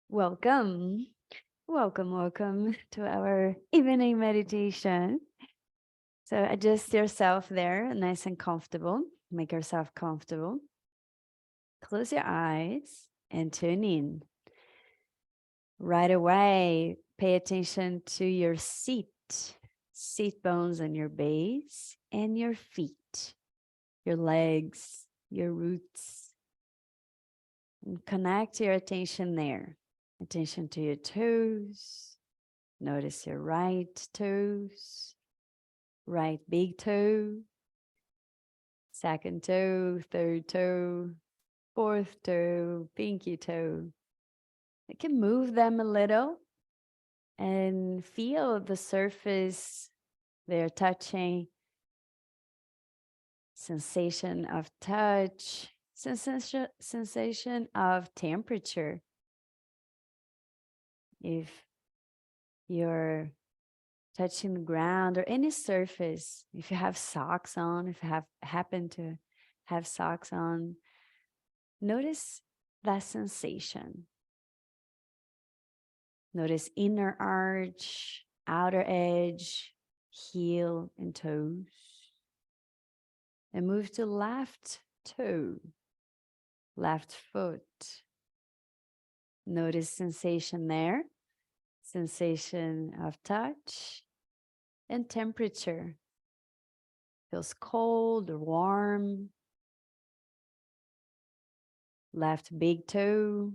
Welcome, welcome to our evening meditation. So adjust yourself there, nice and comfortable. Make yourself comfortable. Close your eyes and tune in. Right away, pay attention to your seat bones and your base, and your feet, your legs, your roots. And connect your attention there. Attention to your toes. Notice your right toes, right big toe, second toe, third toe, fourth toe, pinky toe. You can move them a little and feel the surface they're touching, sensation of touch, sensation of temperature. If you're touching the ground or any surface, if you have socks on, if you happen to have socks on, notice that sensation. Notice inner arch, outer edge, heel, and toes. And move to left toe, left foot. Notice sensation there, sensation of touch and temperature. Feels cold or warm. Left big toe,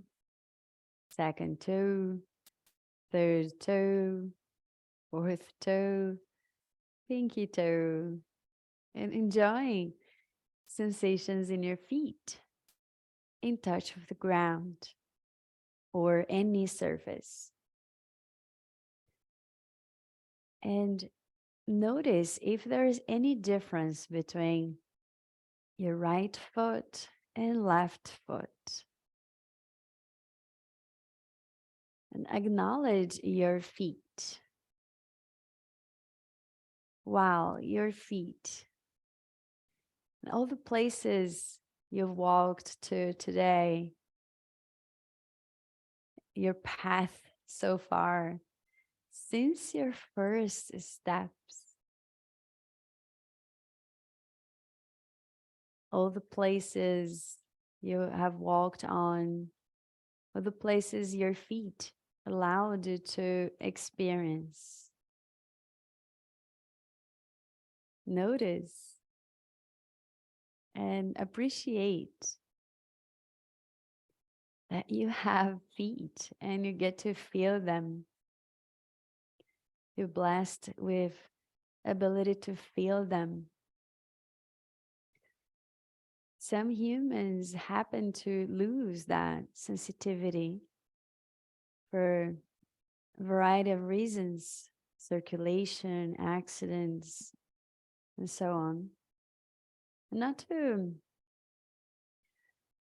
second toe, third toe, fourth toe, pinky toe, and enjoying sensations in your feet, in touch with the ground or any surface. And notice if there is any difference between your right foot and left foot. And acknowledge your feet. Wow, your feet. And all the places you've walked to today, your path so far, since your first steps, all the places you have walked on, all the places your feet allowed you to experience. Notice and appreciate that you have feet and you get to feel them. You're blessed with ability to feel them. Some humans happen to lose that sensitivity for a variety of reasons, circulation, accidents, and so on. Not to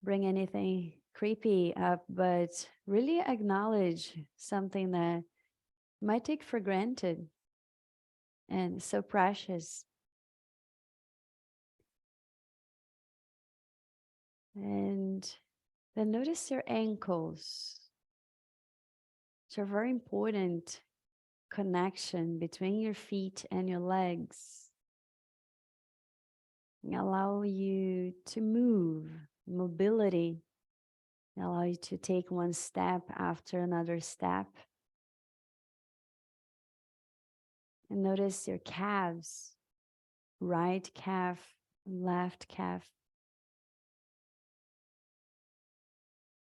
bring anything creepy up, but really acknowledge something that you might take for granted and so precious. And then notice your ankles. It's a very important connection between your feet and your legs. Allow you to move, mobility. Allow you to take one step after another step. And notice your calves, right calf, left calf.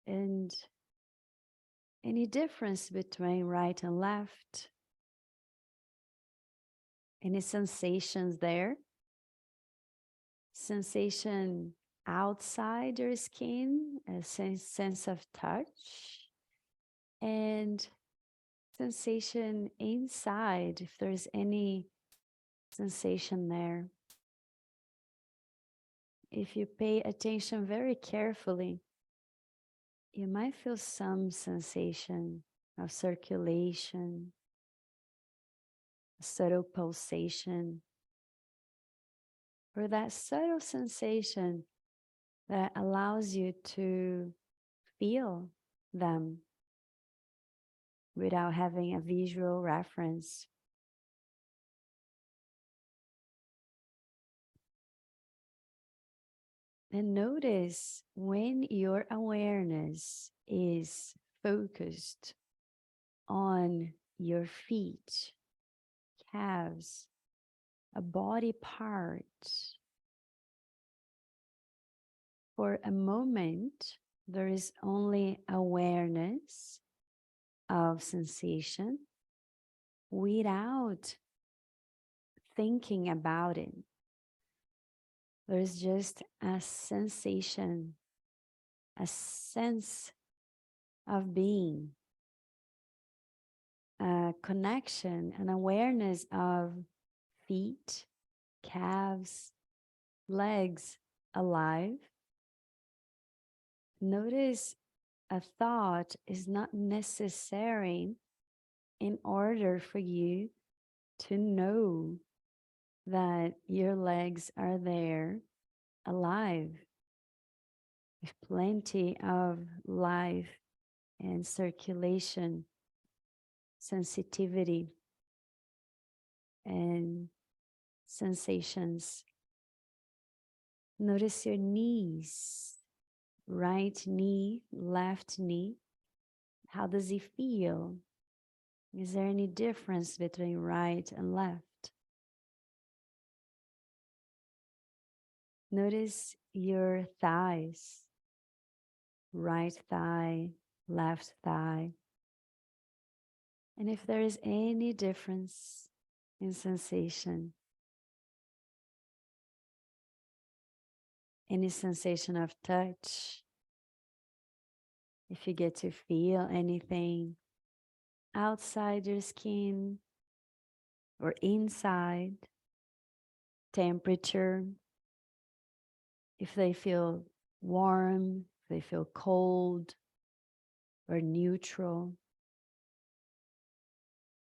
And any difference between right and left? Any sensations there? Sensation outside your skin, a sense of touch, and sensation inside, if there's any sensation there. If you pay attention very carefully, you might feel some sensation of circulation, a subtle pulsation, or that subtle sensation that allows you to feel them without having a visual reference. And notice when your awareness is focused on your feet, calves, a body part. For a moment, there is only awareness of sensation without thinking about it. There's just a sensation, a sense of being, a connection, an awareness of feet, calves, legs alive. Notice a thought is not necessary in order for you to know that your legs are there alive with plenty of life and circulation, sensitivity, and sensations. Notice your knees, right knee, left knee. How does it feel? Is there any difference between right and left? Notice your thighs, right thigh, left thigh. And if there is any difference in sensation, any sensation of touch, if you get to feel anything outside your skin or inside, temperature, if they feel warm, if they feel cold or neutral,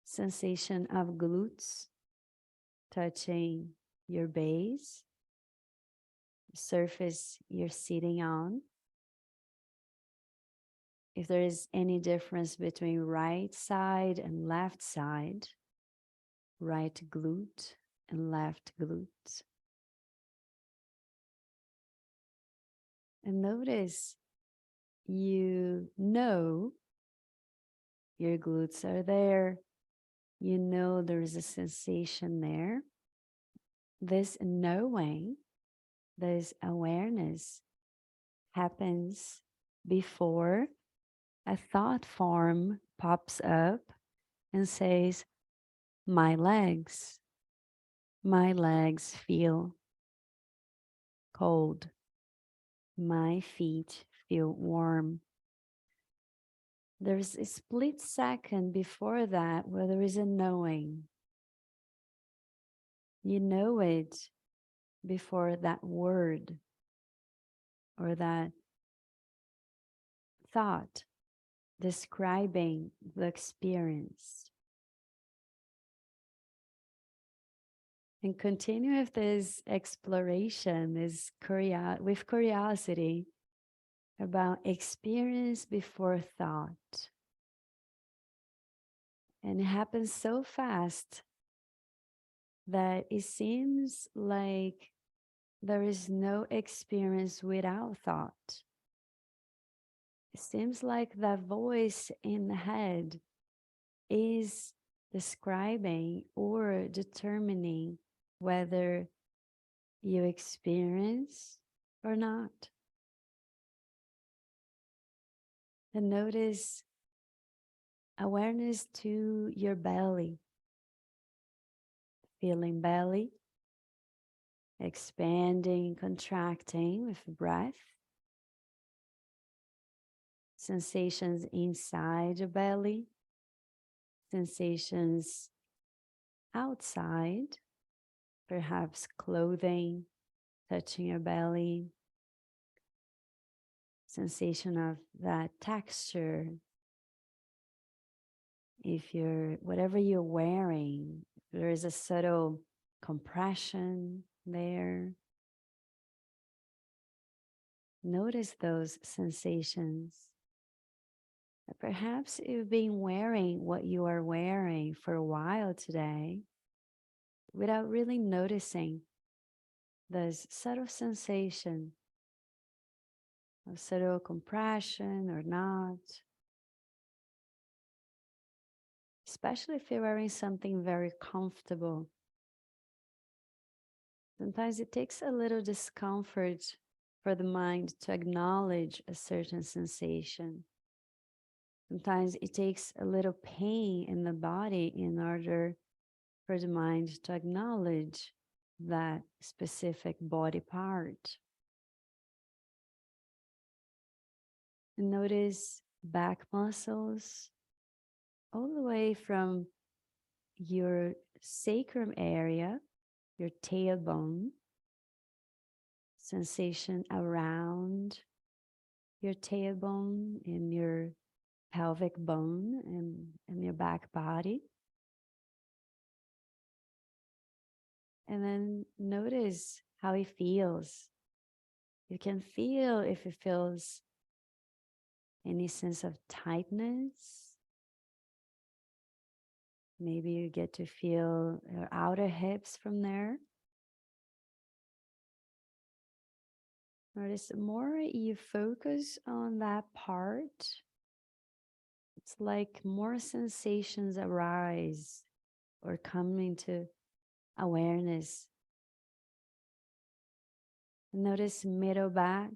sensation of glutes touching your base, the surface you're sitting on. If there is any difference between right side and left side, right glute and left glute. And notice you know your glutes are there. You know there's a sensation there. This knowing, this awareness happens before a thought form pops up and says, my legs feel cold. My feet feel warm. There's a split second before that where there is a knowing. You know it before that word or that thought describing the experience. And continue with this exploration, with curiosity about experience before thought. And it happens so fast that it seems like there is no experience without thought. It seems like that voice in the head is describing or determining whether you experience or not. And notice awareness to your belly, feeling belly, expanding, contracting with breath. Sensations inside your belly, sensations outside, perhaps clothing touching your belly, sensation of that texture. If whatever you're wearing, there is a subtle compression there. Notice those sensations. Perhaps you've been wearing what you are wearing for a while today without really noticing this subtle sensation of subtle compression or not, especially if you're wearing something very comfortable. Sometimes it takes a little discomfort for the mind to acknowledge a certain sensation. Sometimes it takes a little pain in the body in order for the mind to acknowledge that specific body part. And notice back muscles all the way from your sacrum area, your tailbone, sensation around your tailbone in your pelvic bone and your back body. And then notice how it feels. You can feel if it feels any sense of tightness. Maybe you get to feel your outer hips from there. Notice the more you focus on that part, it's like more sensations arise or come into awareness. Notice middle back,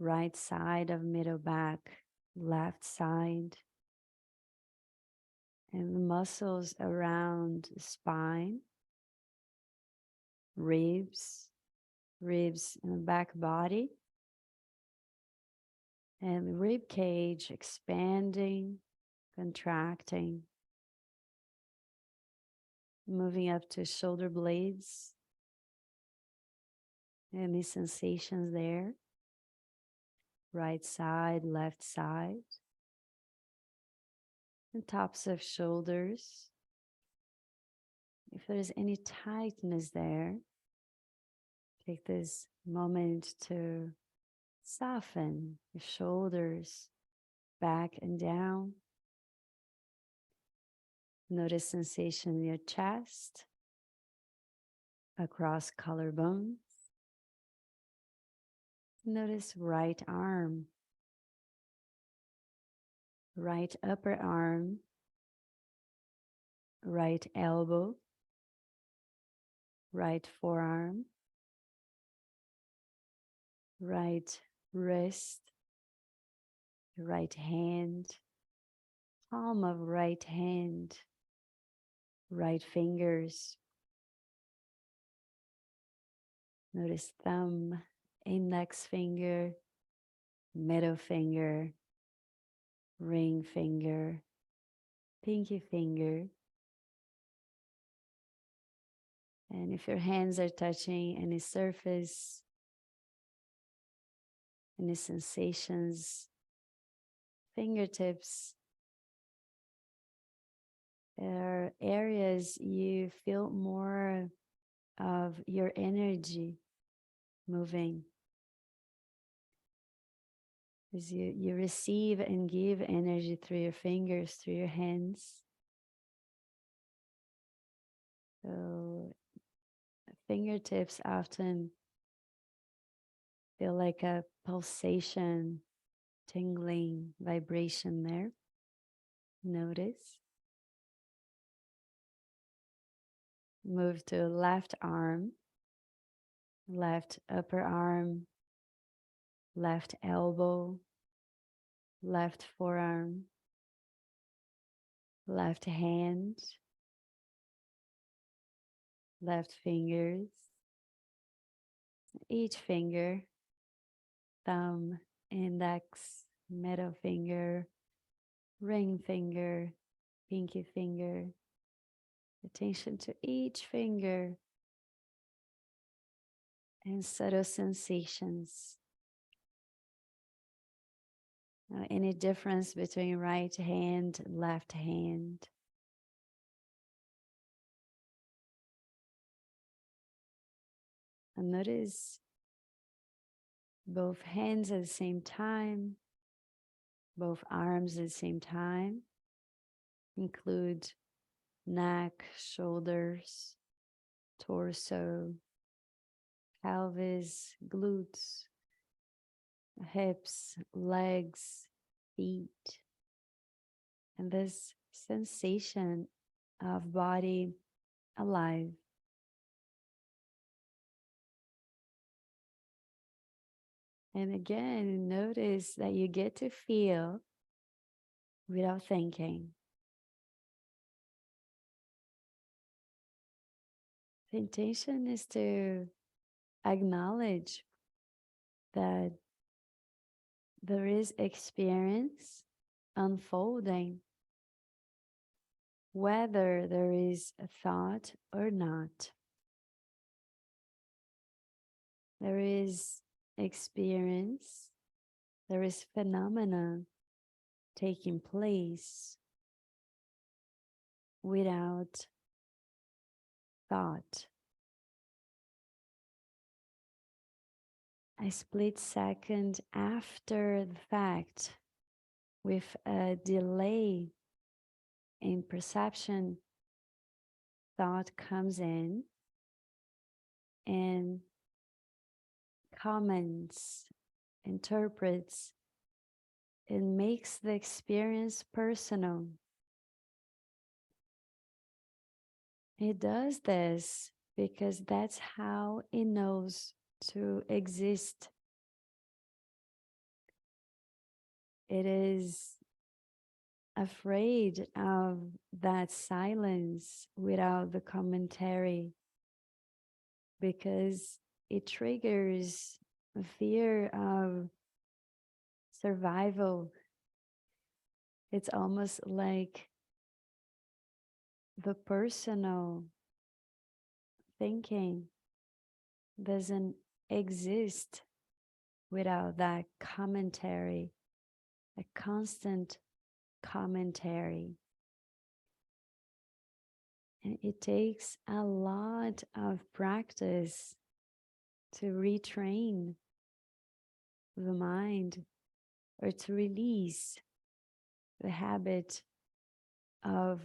right side of middle back, left side, and the muscles around the spine, ribs in the back body, and the rib cage expanding, contracting, moving up to shoulder blades. Any sensations there? Right side, left side, and tops of shoulders. If there's any tightness there, take this moment to soften your shoulders back and down. Notice sensation in your chest, across collarbones. Notice right arm, right upper arm, right elbow, right forearm, right wrist, right hand, palm of right hand, right fingers. Notice thumb, index finger, middle finger, ring finger, pinky finger. And if your hands are touching any surface, any sensations, fingertips, there are areas you feel more of your energy moving. As you receive and give energy through your fingers, through your hands. So fingertips often feel like a pulsation, tingling vibration there. Notice. Move to left arm, left upper arm, left elbow, left forearm, left hand, left fingers, each finger, thumb, index, middle finger, ring finger, pinky finger. Attention to each finger and subtle sensations. Any difference between right hand, left hand? And notice both hands at the same time, both arms at the same time. Include neck, shoulders, torso, pelvis, glutes, hips, legs, feet, and this sensation of body alive. And again, notice that you get to feel without thinking. The intention is to acknowledge that there is experience unfolding, whether there is a thought or not. There is experience, there is phenomena taking place without thought. A split second after the fact, with a delay in perception, thought comes in and comments, interprets, and makes the experience personal. It does this because that's how it knows to exist. It is afraid of that silence without the commentary because it triggers a fear of survival. It's almost like the personal thinking doesn't exist without that commentary, a constant commentary. And it takes a lot of practice to retrain the mind or to release the habit of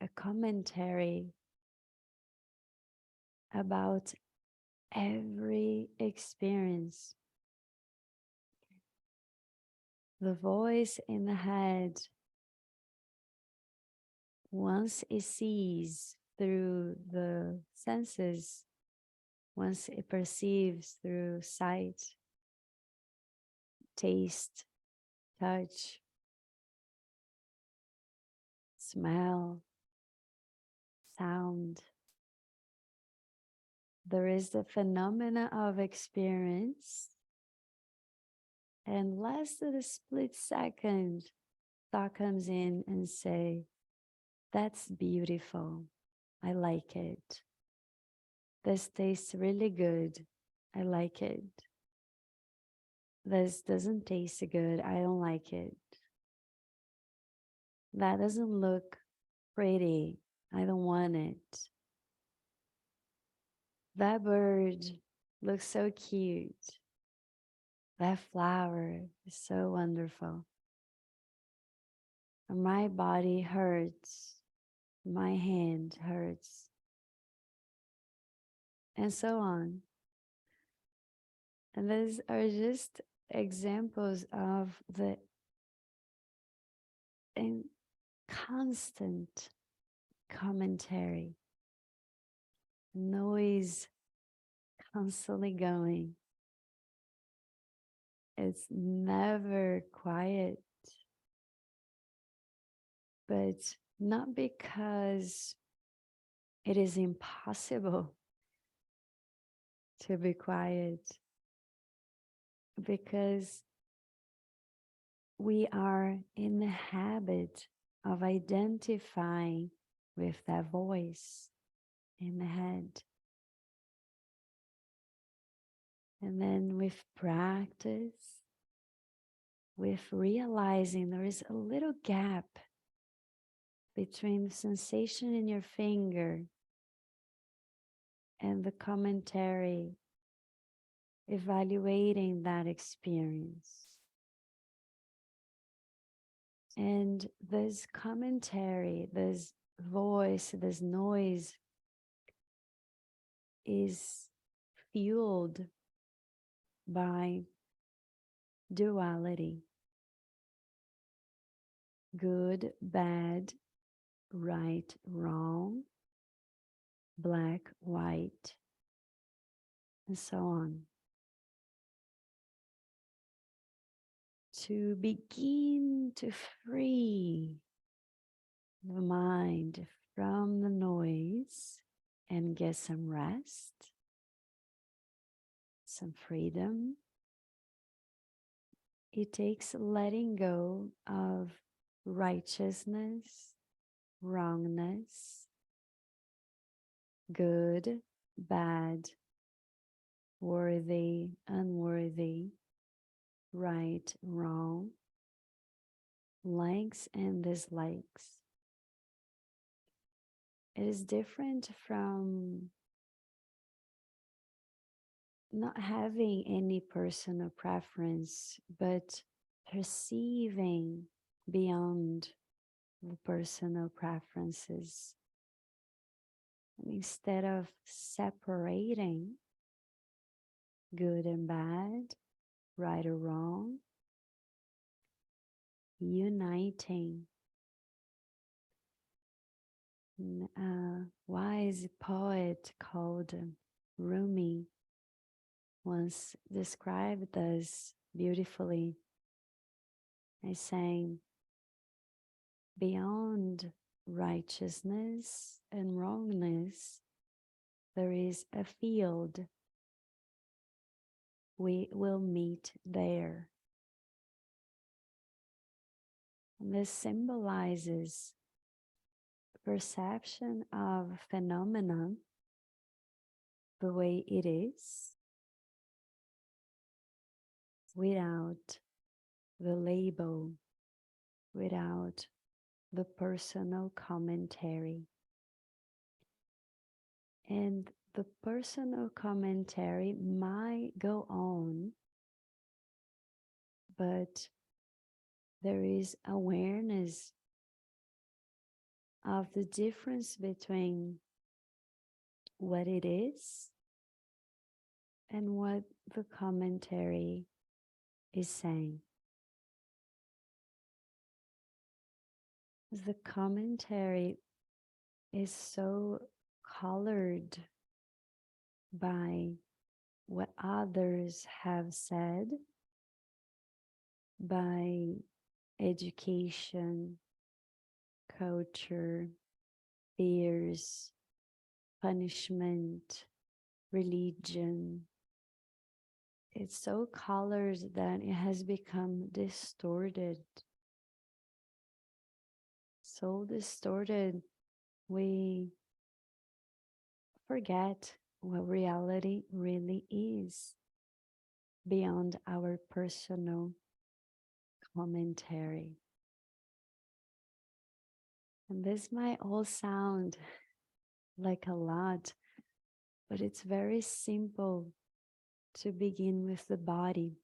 a commentary about every experience. The voice in the head, once it sees through the senses, once it perceives through sight, taste, touch, smell, sound, there is the phenomena of experience, and less than a split second, thought comes in and say, that's beautiful. I like it. This tastes really good. I like it. This doesn't taste good. I don't like it. That doesn't look pretty. I don't want it. That bird looks so cute. That flower is so wonderful. My body hurts. My hand hurts. And so on. And these are just examples of the constant commentary, noise constantly going. It's never quiet, but not because it is impossible to be quiet, because we are in the habit of identifying with that voice in the head. And then with practice, with realizing there is a little gap between the sensation in your finger and the commentary evaluating that experience. And this commentary, this voice, this noise is fueled by duality: good, bad, right, wrong, black, white, and so on. To begin to free the mind from the noise and get some rest, some freedom, it takes letting go of righteousness, wrongness, good, bad, worthy, unworthy, right, wrong, likes and dislikes. It is different from not having any personal preference, but perceiving beyond the personal preferences. And instead of separating good and bad, right or wrong, uniting. A wise poet called Rumi once described this beautifully as saying, beyond righteousness and wrongness, there is a field. We will meet there. And this symbolizes perception of phenomena the way it is, without the label, without the personal commentary. And the personal commentary might go on, but there is awareness of the difference between what it is and what the commentary is saying. The commentary is so colored by what others have said, by education, culture, fears, punishment, religion. It's so colored that it has become distorted. So distorted, we forget what reality really is beyond our personal commentary. And this might all sound like a lot, but it's very simple to begin with the body.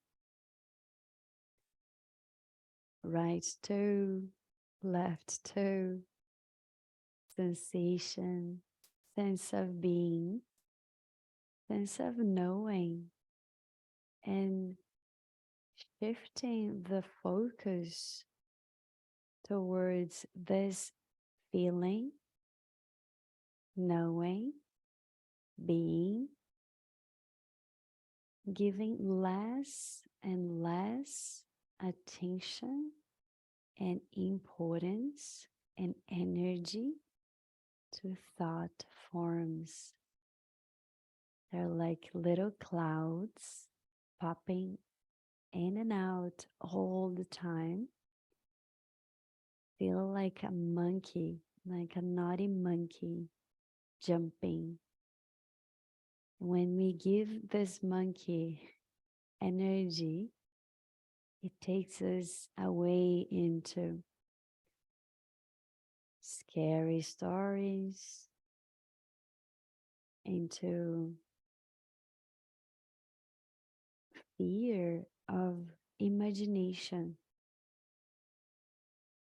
Right toe, left toe, sensation, sense of being, sense of knowing, and shifting the focus towards this feeling, knowing, being, giving less and less attention and importance and energy to thought forms. They're like little clouds popping in and out all the time. Feel like a monkey, like a naughty monkey jumping. When we give this monkey energy, it takes us away into scary stories, into fear of imagination,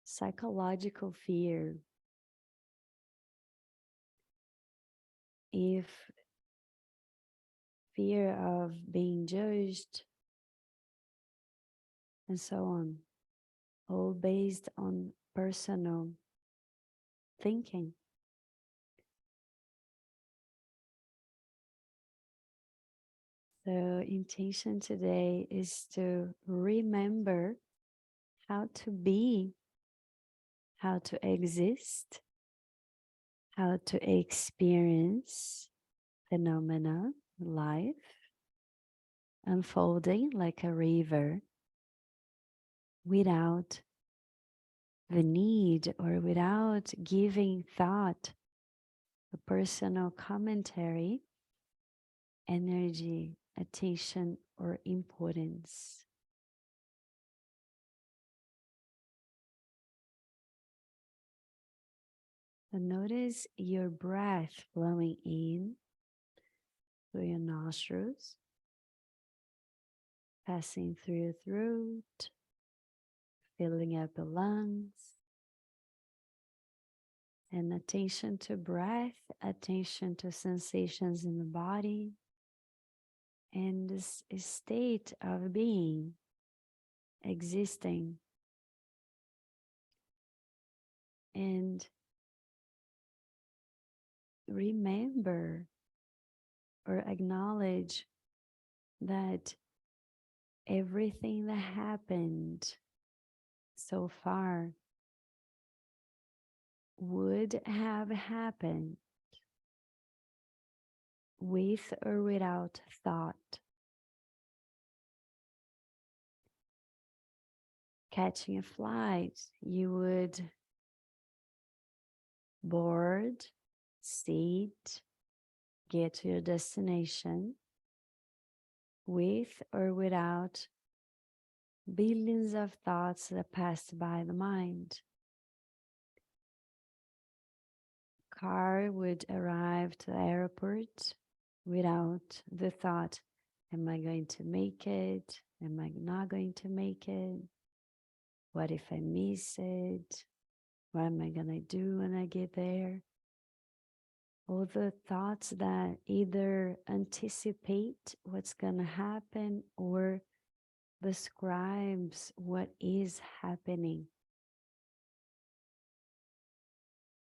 psychological fear. If fear of being judged, and so on, all based on personal thinking. The intention today is to remember how to be, how to exist, how to experience phenomena, life, unfolding like a river without the need or without giving thought, a personal commentary, energy, attention, or importance. So notice your breath flowing in through your nostrils, passing through your throat, filling up the lungs, and attention to breath, attention to sensations in the body, and this state of being, existing. And remember or acknowledge that everything that happened so far would have happened with or without thought. Catching a flight, you would board, seat, get to your destination with or without billions of thoughts that passed by the mind. Car would arrive to the airport without the thought, am I going to make it? Am I not going to make it? What if I miss it? What am I going to do when I get there? All the thoughts that either anticipate what's going to happen or describes what is happening.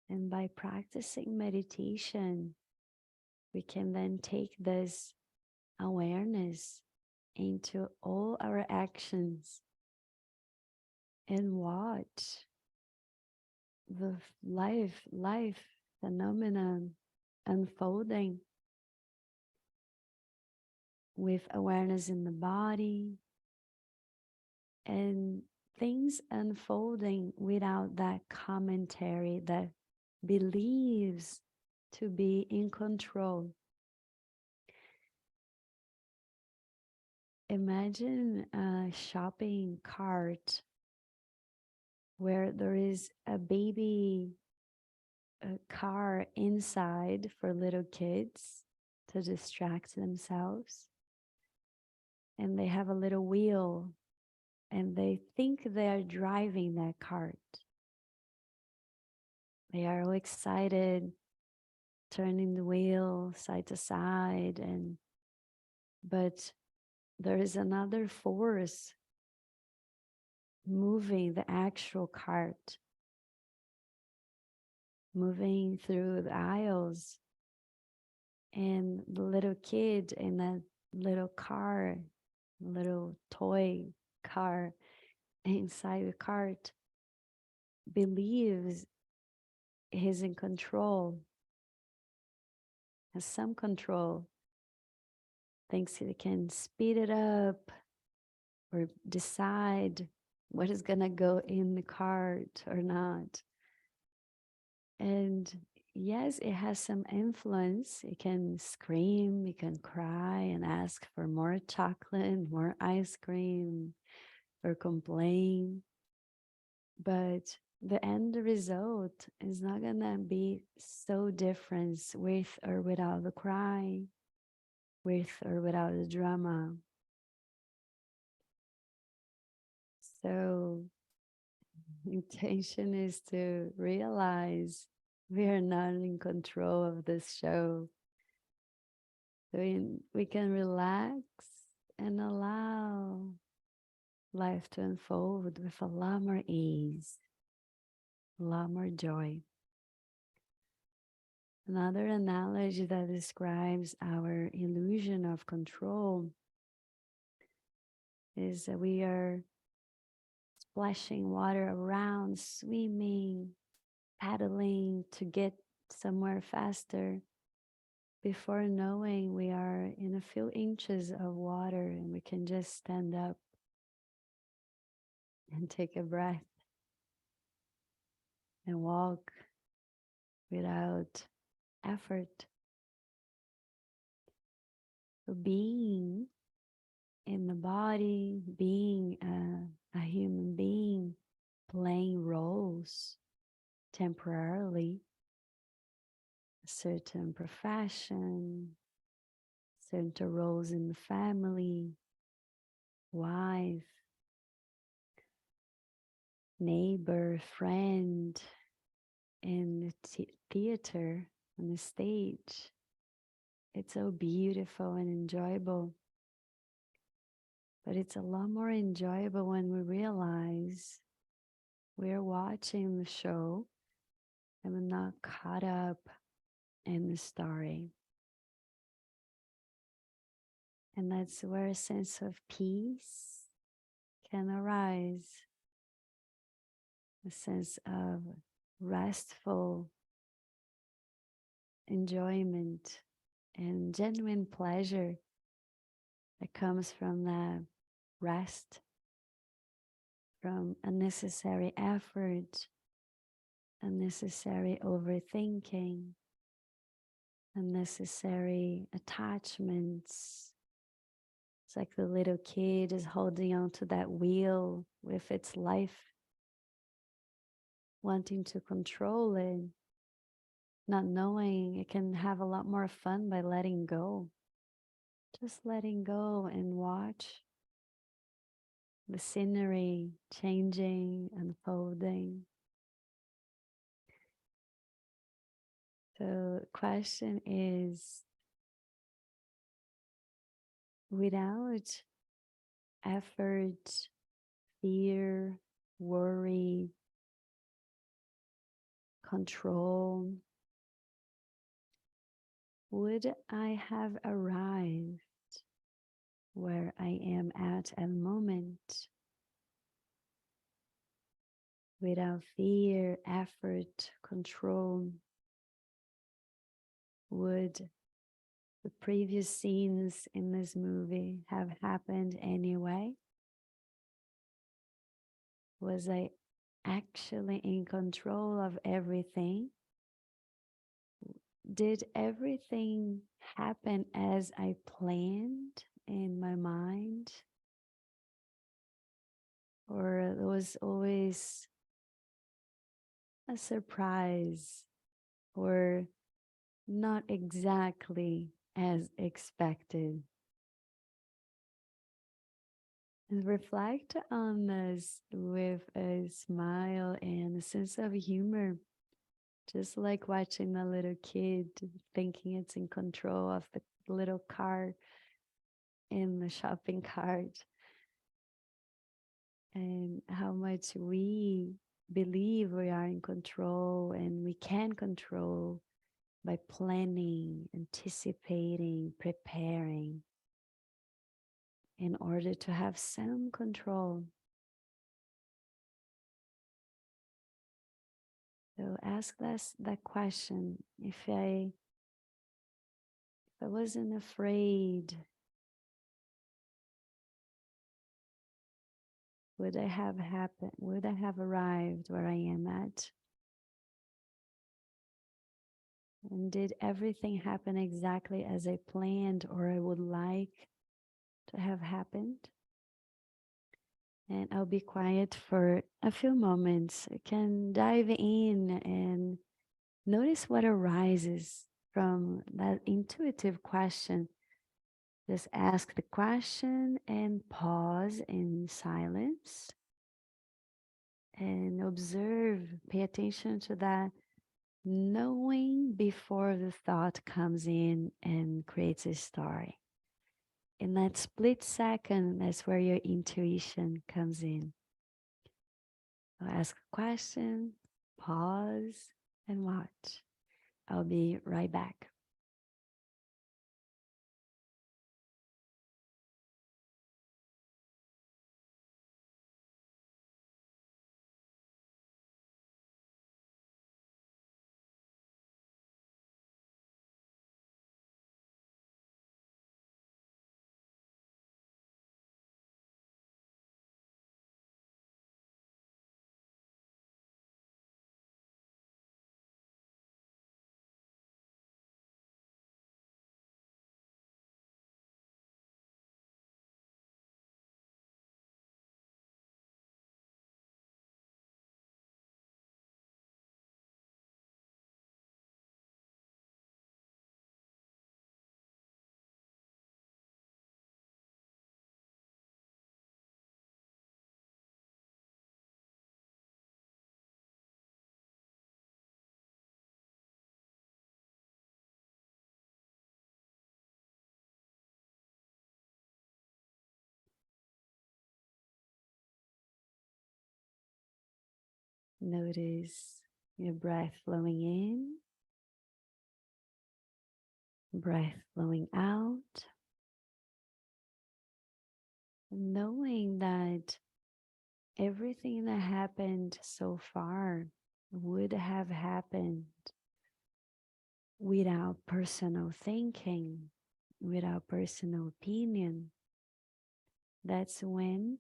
And by practicing meditation, we can then take this awareness into all our actions and watch the life phenomenon unfolding with awareness in the body and things unfolding without that commentary that believes to be in control. Imagine a shopping cart where there is a baby car inside for little kids to distract themselves. And they have a little wheel and they think they are driving that cart. They are all excited, turning the wheel side to side, but there is another force moving the actual cart, moving through the aisles, and the little kid in that little car, little toy car inside the cart believes he's in control, has some control, thinks he can speed it up or decide what is going to go in the cart or not. And yes, it has some influence. It can scream, it can cry and ask for more chocolate, more ice cream, or complain. But the end result is not going to be so different with or without the cry, with or without the drama. So intention is to realize we are not in control of this show. So we can relax and allow life to unfold with a lot more ease, a lot more joy. Another analogy that describes our illusion of control is that we are splashing water around, swimming, paddling to get somewhere faster. Before knowing, we are in a few inches of water and we can just stand up and take a breath and walk without effort. So being in the body, being a human being, playing roles temporarily, a certain profession, certain roles in the family, wife, neighbor, friend, in the theater, on the stage. It's so beautiful and enjoyable. But it's a lot more enjoyable when we realize we're watching the show and we're not caught up in the story. And that's where a sense of peace can arise, a sense of restful enjoyment and genuine pleasure that comes from that rest, from unnecessary effort, unnecessary overthinking, unnecessary attachments. It's like the little kid is holding on to that wheel with its life, wanting to control it, not knowing it can have a lot more fun by letting go. Just letting go and watch the scenery changing, unfolding. So the question is, without effort, fear, worry, control, would I have arrived where I am at the moment? Without fear, effort, control, would the previous scenes in this movie have happened anyway? Was I actually in control of everything? Did everything happen as I planned in my mind? Or there was always a surprise or not exactly as expected? And reflect on this with a smile and a sense of humor, just like watching a little kid thinking it's in control of the little car in the shopping cart, and how much we believe we are in control and we can control by planning, anticipating, preparing in order to have some control. So ask that question. If I wasn't afraid, would I have happened? Would I have arrived where I am at? And did everything happen exactly as I planned or I would like to have happened? And I'll be quiet for a few moments. I can dive in and notice what arises from that intuitive question. Just ask the question and pause in silence. and observe, pay attention to that, knowing before the thought comes in and creates a story. In that split second, that's where your intuition comes in. So ask a question, pause, and watch. I'll be right back. Notice your breath flowing in, breath flowing out, knowing that everything that happened so far would have happened without personal thinking, without personal opinion. That's when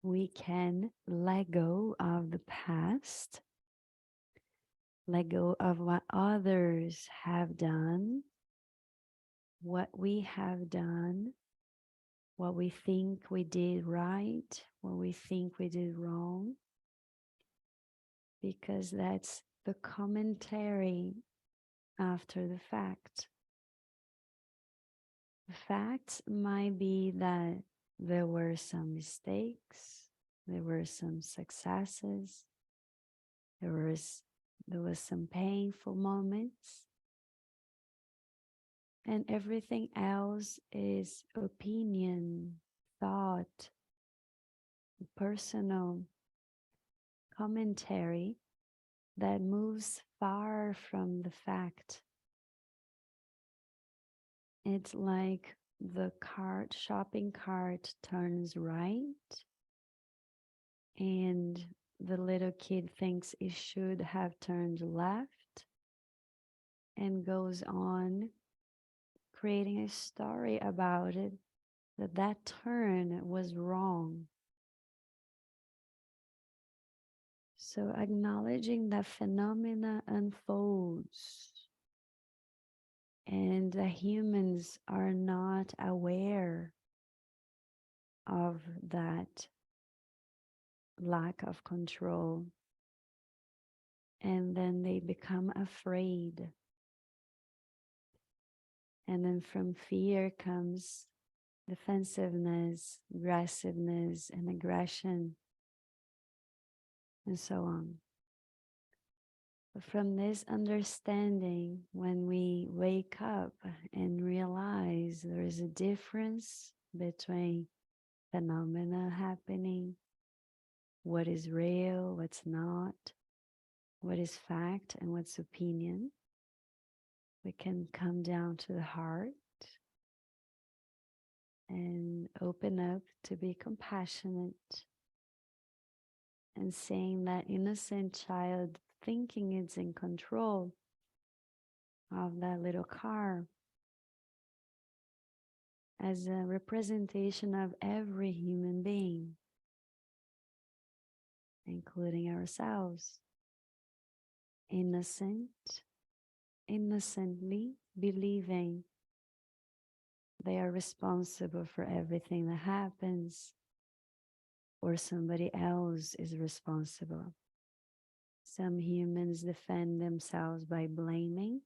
we can let go of the past, let go of what others have done, what we have done, what we think we did right, what we think we did wrong, because that's the commentary after the fact. The facts might be that there were some mistakes, there were some successes, there was some painful moments, and everything else is opinion, thought, personal commentary that moves far from the fact. It's like the shopping cart turns right, and the little kid thinks it should have turned left and goes on creating a story about it, that turn was wrong. So acknowledging that phenomena unfolds and the humans are not aware of that lack of control, and then they become afraid, and then from fear comes defensiveness, aggressiveness, and aggression, and so on. But from this understanding, when we wake up and realize there is a difference between phenomena happening, what is real, what's not, what is fact and what's opinion, we can come down to the heart and open up to be compassionate and seeing that innocent child thinking it's in control of that little car as a representation of every human being, including ourselves. Innocently believing they are responsible for everything that happens, or somebody else is responsible. Some humans defend themselves by blaming.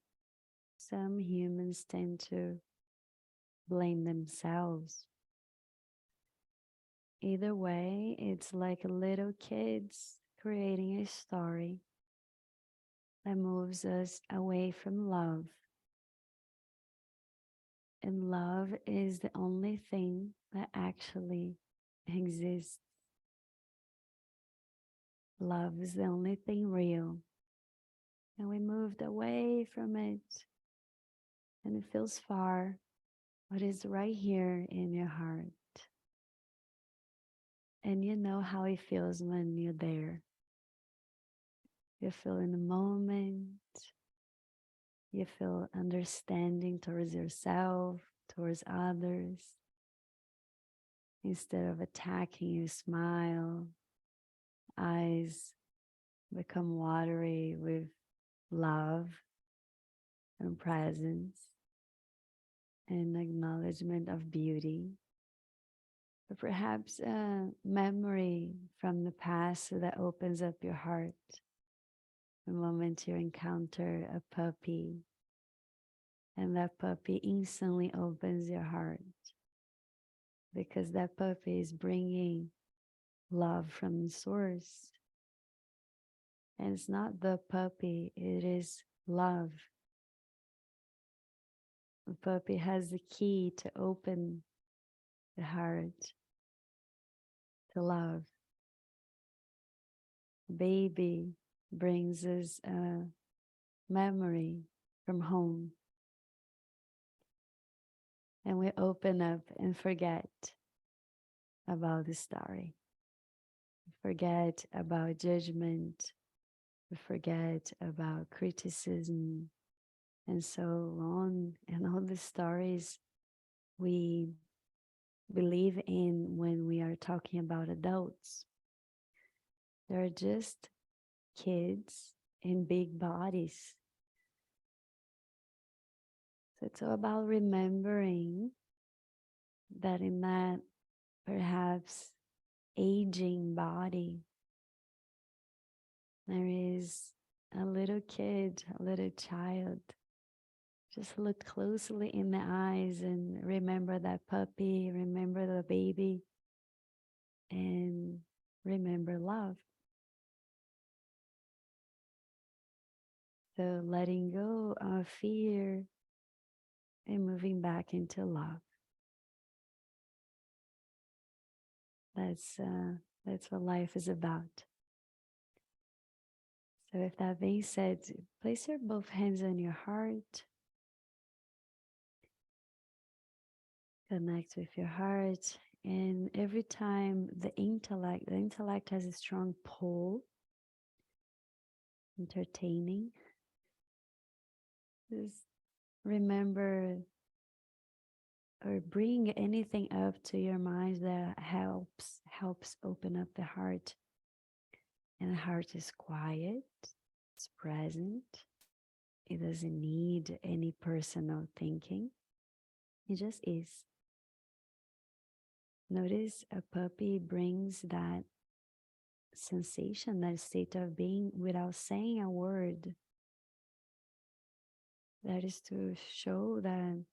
Some humans tend to blame themselves. Either way, it's like little kids creating a story that moves us away from love. And love is the only thing that actually exists. Love is the only thing real. And we moved away from it, and it feels far, but it's right here in your heart. And you know how it feels when you're there. You feel in the moment, you feel understanding towards yourself, towards others. Instead of attacking, you smile, eyes become watery with love and presence and acknowledgement of beauty. Or perhaps a memory from the past that opens up your heart. The moment you encounter a puppy, and that puppy instantly opens your heart, because that puppy is bringing love from the source. And it's not the puppy, it is love. The puppy has the key to open the heart to love. Baby brings us a memory from home. And we open up and forget about the story. We forget about judgment. We forget about criticism and so on. And all the stories we believe in when we are talking about adults. They're just kids in big bodies. So it's all about remembering that in that perhaps aging body, there is a little kid, a little child. Just look closely in the eyes and remember that puppy, remember the baby, and remember love. So letting go of fear and moving back into love. That's what life is about. So with that being said, place your both hands on your heart. Connect with your heart. And every time the intellect has a strong pull, entertaining, just remember or bring anything up to your mind that helps open up the heart. And the heart is quiet, it's present. It doesn't need any personal thinking. It just is. Notice a puppy brings that sensation, that state of being without saying a word. That is to show that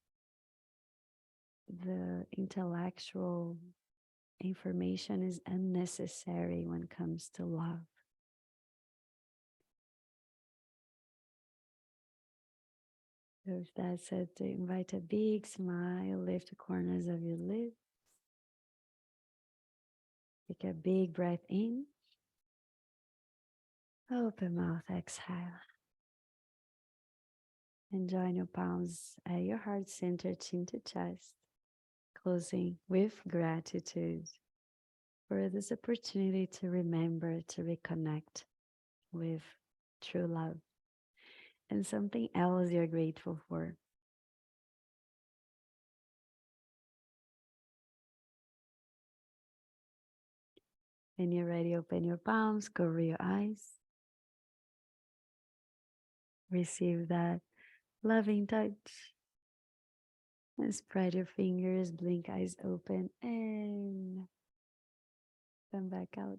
the intellectual information is unnecessary when it comes to love. So if that's it, to invite a big smile, lift the corners of your lips. Take a big breath in. Open mouth, exhale. And join your palms at your heart center, chin to chest. Closing with gratitude for this opportunity to remember, to reconnect with true love. And something else you're grateful for. When you're ready, open your palms, cover your eyes. Receive that loving touch. And spread your fingers, blink eyes open, and come back out.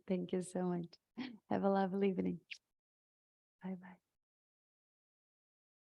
Thank you so much. Have a lovely evening. Bye-bye.